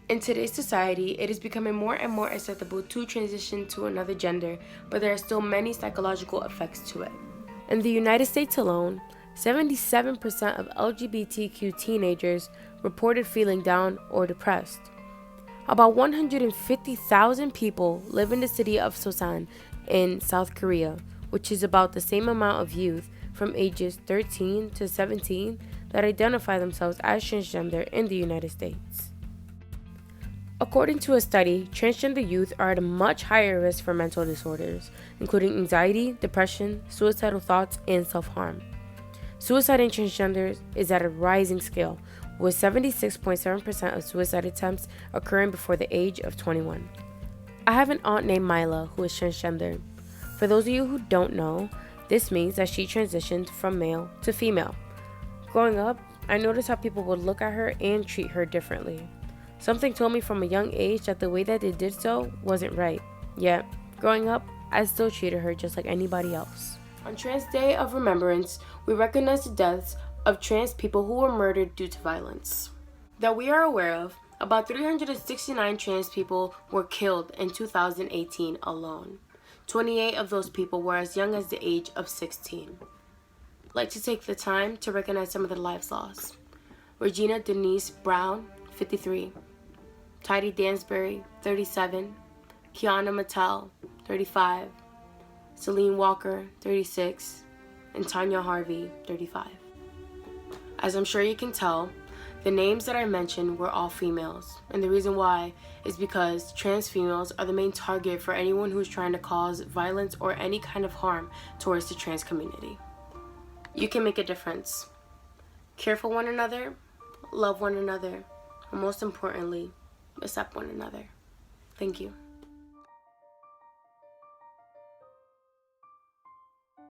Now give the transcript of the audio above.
In today's society, it is becoming more and more acceptable to transition to another gender, but there are still many psychological effects to it. In the United States alone, 77% of LGBTQ teenagers reported feeling down or depressed. About 150,000 people live in the city of Seosan in South Korea, which is about the same amount of youth from ages 13 to 17 that identify themselves as transgender in the United States. According to a study, transgender youth are at a much higher risk for mental disorders, including anxiety, depression, suicidal thoughts, and self-harm. Suicide in transgenders is at a rising scale, with 76.7% of suicide attempts occurring before the age of 21. I have an aunt named Mila who is transgender. For those of you who don't know, this means that she transitioned from male to female. Growing up, I noticed how people would look at her and treat her differently. Something told me from a young age that the way that they did so wasn't right. Yet, growing up, I still treated her just like anybody else. On Trans Day of Remembrance, we recognize the deaths of trans people who were murdered due to violence. That we are aware of, about 369 trans people were killed in 2018 alone. 28 of those people were as young as the age of 16. I'd like to take the time to recognize some of the lives lost. Regina Denise Brown, 53. Tidy Dansbury, 37. Kiana Mattel, 35. Celine Walker, 36. And Tanya Harvey, 35. As I'm sure you can tell, the names that I mentioned were all females, and the reason why is because trans females are the main target for anyone who's trying to cause violence or any kind of harm towards the trans community. You can make a difference. Care for one another, love one another, and most importantly, accept one another. Thank you.